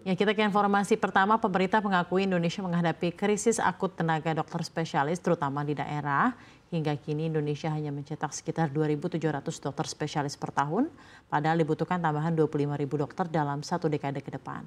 Ya, kita ke informasi pertama. Pemerintah mengakui Indonesia menghadapi krisis akut tenaga dokter spesialis, terutama di daerah. Hingga kini Indonesia hanya mencetak sekitar 2.700 dokter spesialis per tahun, padahal dibutuhkan tambahan 25.000 dokter dalam 1 dekade ke depan.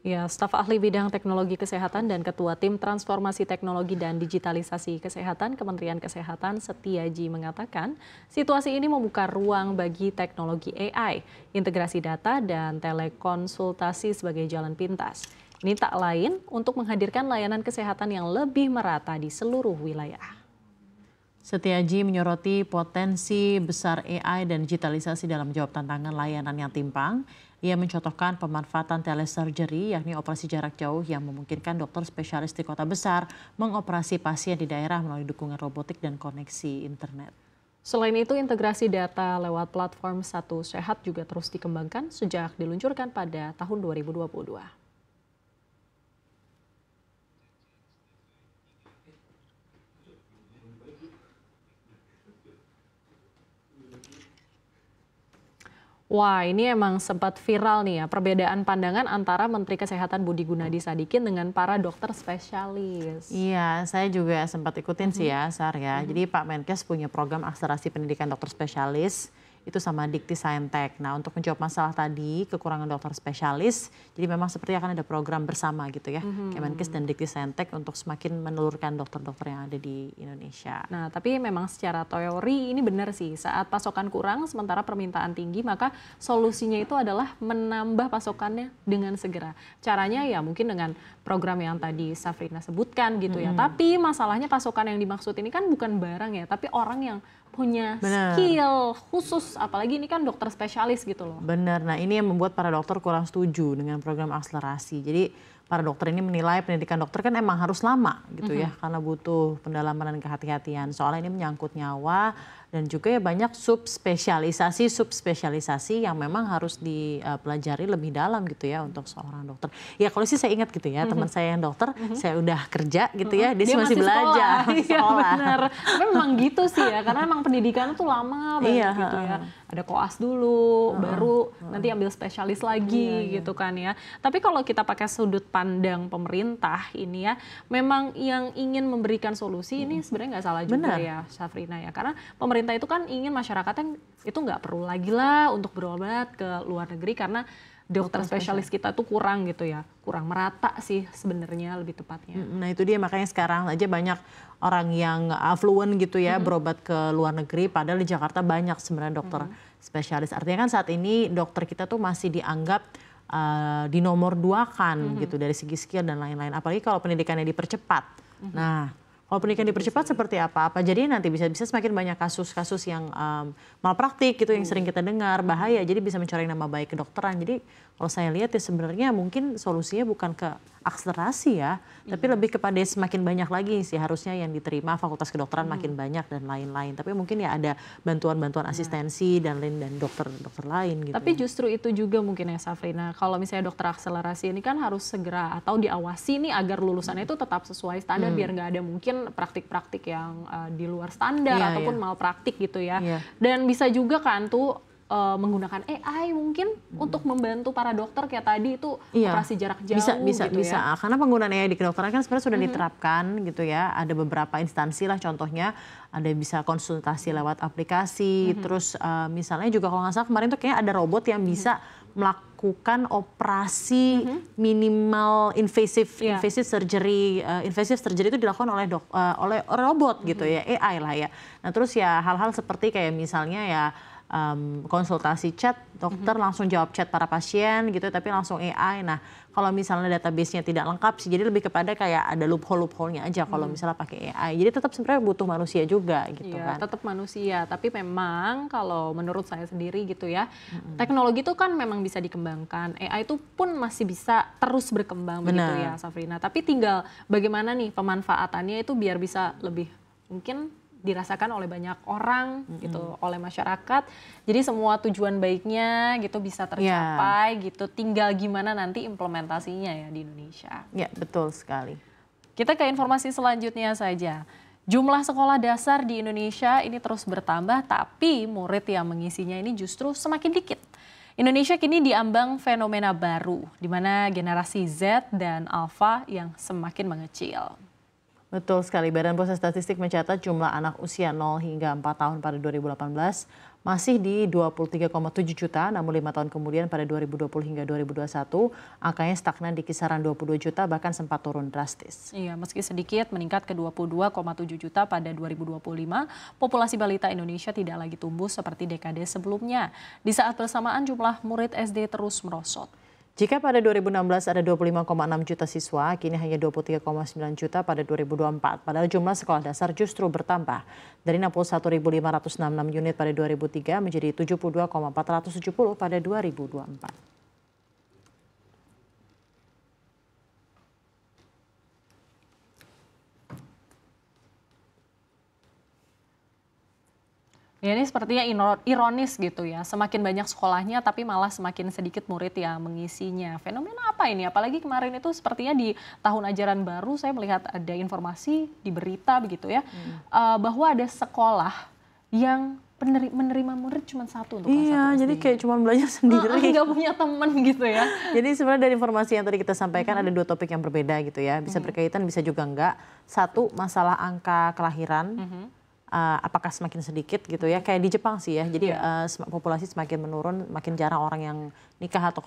Ya, staf ahli bidang teknologi kesehatan dan Ketua Tim Transformasi Teknologi dan Digitalisasi Kesehatan Kementerian Kesehatan Setiaji mengatakan, situasi ini membuka ruang bagi teknologi AI, integrasi data, dan telekonsultasi sebagai jalan pintas. Ini tak lain untuk menghadirkan layanan kesehatan yang lebih merata di seluruh wilayah. Setiaji menyoroti potensi besar AI dan digitalisasi dalam menjawab tantangan layanan yang timpang. Ia mencontohkan pemanfaatan telesurgery, yakni operasi jarak jauh yang memungkinkan dokter spesialis di kota besar mengoperasi pasien di daerah melalui dukungan robotik dan koneksi internet. Selain itu, integrasi data lewat platform Satu Sehat juga terus dikembangkan sejak diluncurkan pada tahun 2022. Wah, ini emang sempat viral nih ya, perbedaan pandangan antara Menteri Kesehatan Budi Gunadi Sadikin dengan para dokter spesialis. Iya, saya juga sempat ikutin sih ya, Sar ya. Jadi Pak Menkes punya program akselerasi pendidikan dokter spesialis, itu sama Dikti Saintek. Nah, untuk menjawab masalah tadi, kekurangan dokter spesialis, jadi memang seperti akan ada program bersama gitu ya, Kemenkes dan Dikti Saintek untuk semakin menelurkan dokter-dokter yang ada di Indonesia. Nah, tapi memang secara teori ini benar sih, saat pasokan kurang sementara permintaan tinggi, maka solusinya itu adalah menambah pasokannya dengan segera. Caranya ya mungkin dengan program yang tadi Safrina sebutkan gitu ya. Tapi masalahnya pasokan yang dimaksud ini kan bukan barang ya, tapi orang yang punya skill khusus, apalagi ini kan dokter spesialis gitu loh. Benar, nah ini yang membuat para dokter kurang setuju dengan program akselerasi. Jadi para dokter ini menilai pendidikan dokter kan emang harus lama gitu ya, karena butuh pendalaman dan kehati-hatian. Soalnya ini menyangkut nyawa dan juga ya banyak subspesialisasi yang memang harus dipelajari lebih dalam gitu ya untuk seorang dokter. Ya kalau sih saya ingat gitu ya, teman saya yang dokter, saya udah kerja gitu ya, dia masih belajar. Iya benar, tapi memang gitu sih ya, karena memang pendidikan itu lama banget gitu ya. Ada koas dulu, baru nanti ambil spesialis lagi gitu kan ya. Tapi kalau kita pakai sudut pandang pemerintah ini ya, memang yang ingin memberikan solusi ini sebenarnya nggak salah juga ya, Safrina ya. Karena pemerintah itu kan ingin masyarakatnya itu nggak perlu lagi lah untuk berobat ke luar negeri karena dokter spesialis kita tuh kurang gitu ya, kurang merata sih sebenarnya lebih tepatnya. Nah itu dia, makanya sekarang aja banyak orang yang affluent gitu ya berobat ke luar negeri, padahal di Jakarta banyak sebenarnya dokter spesialis. Artinya kan saat ini dokter kita tuh masih dianggap di nomor 2 kan gitu dari segi skill dan lain-lain. Apalagi kalau pendidikannya dipercepat. Nah, kalau pendidikan dipercepat seperti apa jadi nanti bisa semakin banyak kasus-kasus yang malpraktik gitu yang sering kita dengar, bahaya. Jadi bisa mencoreng nama baik kedokteran. Jadi kalau saya lihat ya sebenarnya mungkin solusinya bukan ke akselerasi ya, tapi lebih kepada semakin banyak lagi sih harusnya yang diterima fakultas kedokteran makin banyak dan lain-lain. Tapi mungkin ya ada bantuan-bantuan asistensi dan dokter-dokter lain gitu. Tapi justru itu juga mungkin ya Safrina, kalau misalnya dokter akselerasi ini kan harus segera atau diawasi nih agar lulusannya itu tetap sesuai standar biar nggak ada mungkin praktik-praktik yang di luar standar ataupun malpraktik gitu ya. Dan bisa juga kan tuh menggunakan AI mungkin untuk membantu para dokter kayak tadi itu operasi jarak jauh bisa. Ya. Karena penggunaan AI di kedokteran kan sebenarnya sudah diterapkan gitu ya. Ada beberapa instansi lah, contohnya ada bisa konsultasi lewat aplikasi. Terus misalnya juga kalau nggak salah kemarin tuh kayaknya ada robot yang bisa melakukan operasi minimal invasive surgery. Invasive surgery itu dilakukan oleh robot gitu ya, AI lah ya. Nah terus ya hal-hal seperti kayak misalnya ya konsultasi chat, dokter langsung jawab chat para pasien gitu, tapi langsung AI. Nah, kalau misalnya database-nya tidak lengkap sih, jadi lebih kepada kayak ada loophole-nya aja kalau misalnya pakai AI. Jadi tetap sebenarnya butuh manusia juga gitu kan. Tetap manusia, tapi memang kalau menurut saya sendiri gitu ya, teknologi itu kan memang bisa dikembangkan. AI itu pun masih bisa terus berkembang begitu ya, Safrina. Tapi tinggal bagaimana nih pemanfaatannya itu biar bisa lebih mungkin dirasakan oleh banyak orang gitu, oleh masyarakat. Jadi semua tujuan baiknya gitu bisa tercapai gitu. Tinggal gimana nanti implementasinya ya di Indonesia. Ya, betul sekali. Kita ke informasi selanjutnya saja. Jumlah sekolah dasar di Indonesia ini terus bertambah, tapi murid yang mengisinya ini justru semakin dikit. Indonesia kini diambang fenomena baru, di mana generasi Z dan Alpha yang semakin mengecil. Betul sekali, Badan Pusat Statistik mencatat jumlah anak usia 0 hingga 4 tahun pada 2018 masih di 23,7 juta, namun 5 tahun kemudian pada 2020 hingga 2021, angkanya stagnan di kisaran 22 juta, bahkan sempat turun drastis. Iya, meski sedikit meningkat ke 22,7 juta pada 2025, populasi balita Indonesia tidak lagi tumbuh seperti dekade sebelumnya. Di saat bersamaan jumlah murid SD terus merosot. Jika pada 2016 ada 25,6 juta siswa, kini hanya 23,9 juta pada 2024. Padahal jumlah sekolah dasar justru bertambah dari 61.566 unit pada 2003 menjadi 72,470 pada 2024. Ya, ini sepertinya ironis gitu ya, semakin banyak sekolahnya tapi malah semakin sedikit murid yang mengisinya. Fenomena apa ini? Apalagi kemarin itu sepertinya di tahun ajaran baru saya melihat ada informasi di berita begitu ya, bahwa ada sekolah yang menerima murid cuma satu untuk kelas 1 SD. Iya, jadi kayak cuma belajar sendiri. Nggak punya teman gitu ya. Jadi sebenarnya dari informasi yang tadi kita sampaikan ada 2 topik yang berbeda gitu ya. Bisa berkaitan, bisa juga enggak. Satu, masalah angka kelahiran. Apakah semakin sedikit gitu ya, kayak di Jepang sih ya, jadi populasi semakin menurun, makin jarang orang yang nikah atau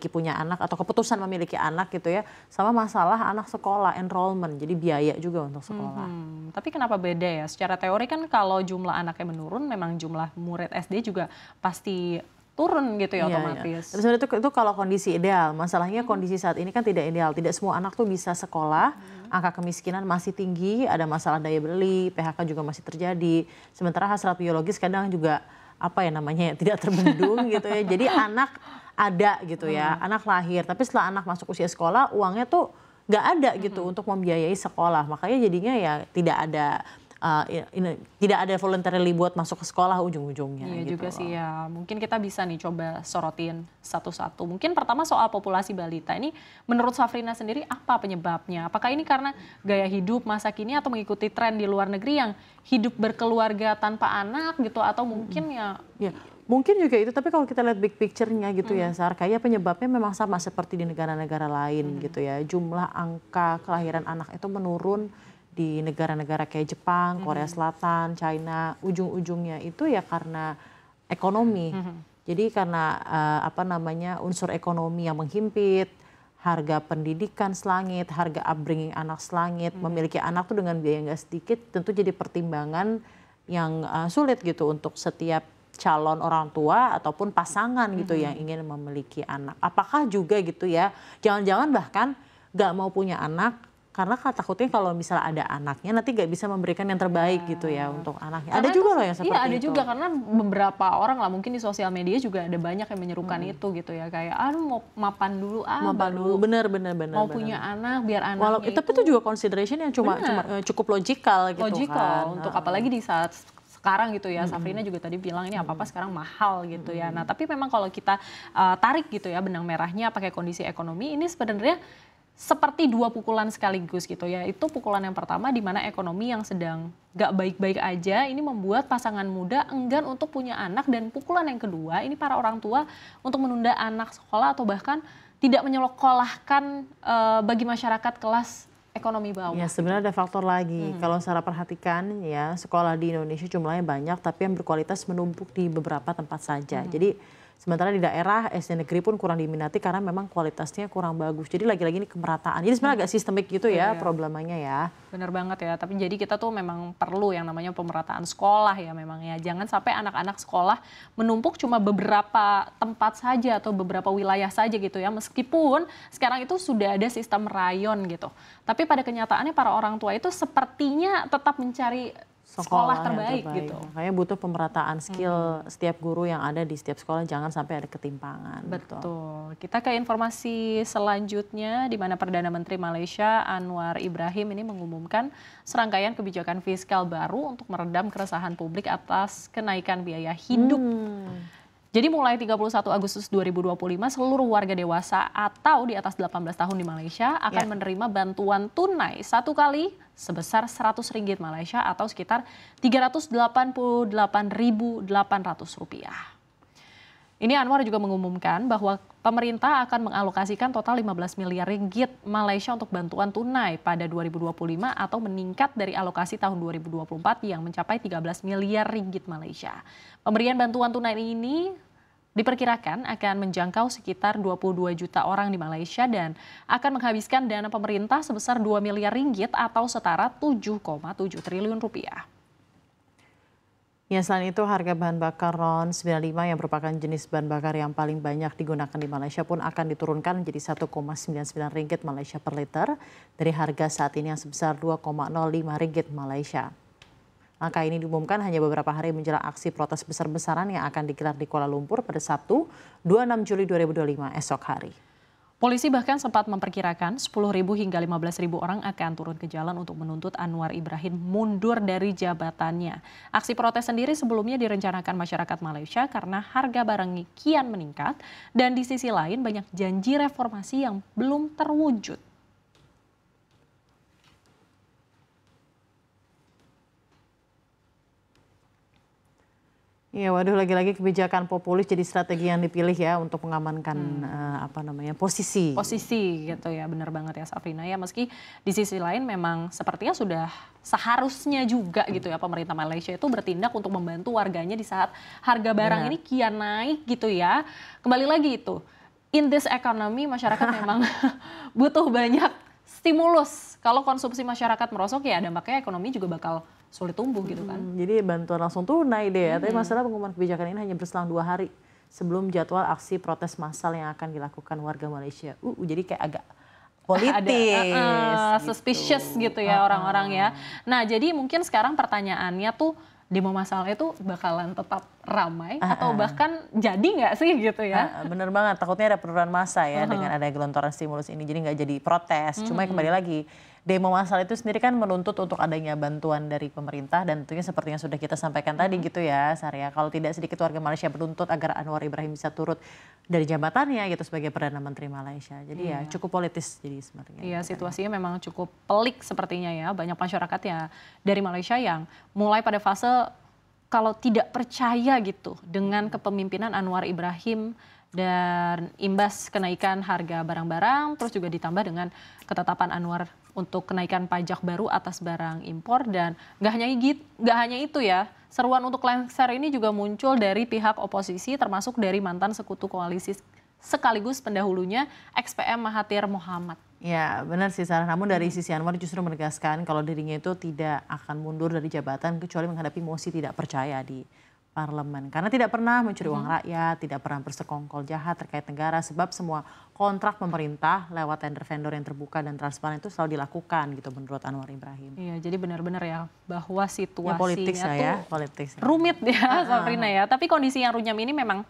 punya anak atau keputusan memiliki anak gitu ya, sama masalah anak sekolah, enrollment, jadi biaya juga untuk sekolah. Tapi kenapa beda ya, secara teori kan kalau jumlah anaknya menurun, memang jumlah murid SD juga pasti turun gitu ya otomatis. Tapi sebenarnya itu kalau kondisi ideal, masalahnya kondisi saat ini kan tidak ideal. Tidak semua anak tuh bisa sekolah, angka kemiskinan masih tinggi, ada masalah daya beli, PHK juga masih terjadi. Sementara hasrat biologis kadang juga tidak terbendung gitu ya. Jadi anak ada gitu ya, anak lahir. Tapi setelah anak masuk usia sekolah, uangnya tuh nggak ada gitu untuk membiayai sekolah. Makanya jadinya ya tidak ada voluntarily buat masuk ke sekolah ujung-ujungnya. Iya gitu juga loh. sih ya, mungkin kita bisa nih coba sorotin satu-satu. Mungkin pertama soal populasi balita ini, menurut Safrina sendiri apa penyebabnya? Apakah ini karena gaya hidup masa kini atau mengikuti tren di luar negeri yang hidup berkeluarga tanpa anak gitu? Atau mungkin ya mungkin juga itu, tapi kalau kita lihat big picture-nya gitu ya, Sar, kayak penyebabnya memang sama seperti di negara-negara lain gitu ya. Jumlah angka kelahiran anak itu menurun di negara-negara kayak Jepang, Korea Selatan, China, ujung-ujungnya itu ya karena ekonomi. Jadi karena unsur ekonomi yang menghimpit, harga pendidikan selangit, harga upbringing anak selangit, memiliki anak tuh dengan biaya nggak sedikit tentu jadi pertimbangan yang sulit gitu untuk setiap calon orang tua ataupun pasangan gitu yang ingin memiliki anak. Apakah juga gitu ya, jangan-jangan bahkan nggak mau punya anak, karena takutnya kalau misalnya ada anaknya nanti gak bisa memberikan yang terbaik gitu ya untuk anaknya. Ada juga loh yang seperti itu. Iya ada juga, karena beberapa orang lah mungkin di sosial media juga ada banyak yang menyerukan itu gitu ya. Kayak mau mapan dulu, bener. Mau punya anak biar anaknya tapi itu juga consideration yang cuma cukup logikal gitu kan. Untuk apalagi di saat sekarang gitu ya, Safrina juga tadi bilang ini apa-apa sekarang mahal gitu ya. Nah tapi memang kalau kita tarik gitu ya benang merahnya pakai kondisi ekonomi, ini sebenarnya seperti 2 pukulan sekaligus gitu ya. Itu pukulan yang pertama di mana ekonomi yang sedang gak baik-baik aja ini membuat pasangan muda enggan untuk punya anak, dan pukulan yang kedua ini para orang tua untuk menunda anak sekolah atau bahkan tidak menyekolahkan bagi masyarakat kelas ekonomi bawah. Ya sebenarnya ada faktor lagi. Kalau Sarah perhatikan ya, sekolah di Indonesia jumlahnya banyak tapi yang berkualitas menumpuk di beberapa tempat saja. Jadi sementara di daerah SD negeri pun kurang diminati karena memang kualitasnya kurang bagus. Jadi lagi-lagi ini kemerataan. Jadi sebenarnya agak sistemik gitu ya problemanya ya. Bener banget ya, tapi jadi kita tuh memang perlu yang namanya pemerataan sekolah ya memang ya. Jangan sampai anak-anak sekolah menumpuk cuma beberapa tempat saja atau beberapa wilayah saja gitu ya. Meskipun sekarang itu sudah ada sistem rayon gitu. Tapi pada kenyataannya para orang tua itu sepertinya tetap mencari sekolah terbaik gitu. Makanya butuh pemerataan skill setiap guru yang ada di setiap sekolah, jangan sampai ada ketimpangan. Betul. Kita ke informasi selanjutnya, di mana Perdana Menteri Malaysia Anwar Ibrahim ini mengumumkan serangkaian kebijakan fiskal baru untuk meredam keresahan publik atas kenaikan biaya hidup. Jadi mulai 31 Agustus 2025 seluruh warga dewasa atau di atas 18 tahun di Malaysia akan menerima bantuan tunai 1 kali sebesar Rp100 Malaysia atau sekitar Rp388.800. Ini Anwar juga mengumumkan bahwa pemerintah akan mengalokasikan total 15 miliar ringgit Malaysia untuk bantuan tunai pada 2025 atau meningkat dari alokasi tahun 2024 yang mencapai 13 miliar ringgit Malaysia. Pemberian bantuan tunai ini diperkirakan akan menjangkau sekitar 22 juta orang di Malaysia dan akan menghabiskan dana pemerintah sebesar 2 miliar ringgit atau setara 7,7 triliun rupiah. Ya, selain itu harga bahan bakar RON 95 yang merupakan jenis bahan bakar yang paling banyak digunakan di Malaysia pun akan diturunkan menjadi 1,99 ringgit Malaysia per liter dari harga saat ini yang sebesar 2,05 ringgit Malaysia. Langkah ini diumumkan hanya beberapa hari menjelang aksi protes besar-besaran yang akan digelar di Kuala Lumpur pada Sabtu 26 Juli 2025 esok hari. Polisi bahkan sempat memperkirakan 10.000 hingga 15.000 orang akan turun ke jalan untuk menuntut Anwar Ibrahim mundur dari jabatannya. Aksi protes sendiri sebelumnya direncanakan masyarakat Malaysia karena harga barang kian meningkat dan di sisi lain banyak janji reformasi yang belum terwujud. Ya, waduh, lagi-lagi kebijakan populis jadi strategi yang dipilih ya untuk mengamankan posisi gitu ya, benar banget ya Safrina ya, meski di sisi lain memang sepertinya sudah seharusnya juga gitu ya pemerintah Malaysia itu bertindak untuk membantu warganya di saat harga barang ini kian naik gitu ya. Kembali lagi itu, in this economy masyarakat memang butuh banyak stimulus. Kalau konsumsi masyarakat merosot ya dampaknya ekonomi juga bakal sulit tumbuh gitu kan. Jadi bantuan langsung tunai deh ya. Tapi masalah pengumuman kebijakan ini hanya berselang 2 hari sebelum jadwal aksi protes massal yang akan dilakukan warga Malaysia. Jadi kayak agak politis. Ada suspicious gitu ya orang-orang ya. Nah jadi mungkin sekarang pertanyaannya tuh demo massal itu bakalan tetap ramai atau bahkan jadi nggak sih gitu ya? Bener banget, takutnya ada penurunan massa ya dengan ada gelontoran stimulus ini, jadi nggak jadi protes. Cuma kembali lagi, demo massal itu sendiri kan menuntut untuk adanya bantuan dari pemerintah dan tentunya seperti yang sudah kita sampaikan tadi gitu ya Sarya. Kalau tidak sedikit warga Malaysia menuntut agar Anwar Ibrahim bisa turut dari jabatannya gitu sebagai Perdana Menteri Malaysia. Jadi ya cukup politis jadi sebenarnya. Iya, situasinya memang cukup pelik sepertinya ya. Banyak masyarakat ya dari Malaysia yang mulai pada fase kalau tidak percaya gitu dengan kepemimpinan Anwar Ibrahim dan imbas kenaikan harga barang-barang, terus juga ditambah dengan ketetapan Anwar untuk kenaikan pajak baru atas barang impor dan nggak hanya itu ya, seruan untuk lengser ini juga muncul dari pihak oposisi termasuk dari mantan sekutu koalisi sekaligus pendahulunya ex-PM Mahathir Mohamad. Ya benar sih Sarah, namun dari sisi Anwar justru menegaskan kalau dirinya itu tidak akan mundur dari jabatan kecuali menghadapi mosi tidak percaya di parlemen. Karena tidak pernah mencuri uang rakyat, tidak pernah bersekongkol jahat terkait negara sebab semua kontrak pemerintah lewat tender vendor yang terbuka dan transparan itu selalu dilakukan gitu menurut Anwar Ibrahim. Iya, jadi benar-benar ya bahwa situasinya politik rumit ya Safrina ya. Tapi kondisi yang runyam ini memang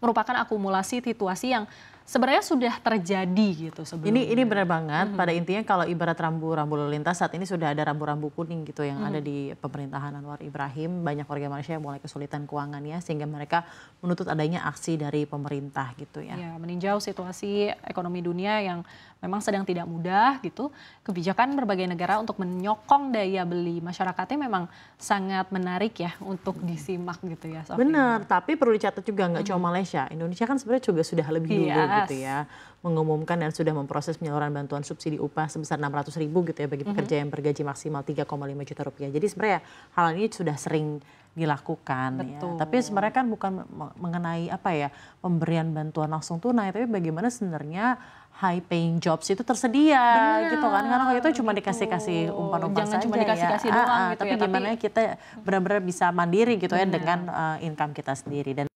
merupakan akumulasi situasi yang sebenarnya sudah terjadi gitu sebelumnya. Ini benar banget. Pada intinya kalau ibarat rambu-rambu lalu lintas saat ini sudah ada rambu-rambu kuning gitu yang ada di pemerintahan Anwar Ibrahim. Banyak warga Malaysia yang mulai kesulitan keuangannya sehingga mereka menuntut adanya aksi dari pemerintah gitu ya. Ya, meninjau situasi ekonomi dunia yang memang sedang tidak mudah gitu. Kebijakan berbagai negara untuk menyokong daya beli masyarakatnya memang sangat menarik ya untuk disimak gitu ya. Benar, tapi perlu dicatat juga nggak cuma Malaysia. Indonesia kan sebenarnya juga sudah lebih dulu gitu ya. Mengumumkan dan sudah memproses penyaluran bantuan subsidi upah sebesar 600.000 gitu ya bagi pekerja yang bergaji maksimal 3,5 juta rupiah. Jadi sebenarnya hal ini sudah sering dilakukan ya. Tapi sebenarnya kan bukan mengenai pemberian bantuan langsung tunai, tapi bagaimana sebenarnya high paying jobs itu tersedia gitu kan. Karena kalau itu cuma dikasih umpan-umpan saja cuma dikasih doang gitu tapi ya. Gimana kita benar-benar bisa mandiri gitu ya dengan income kita sendiri. Dan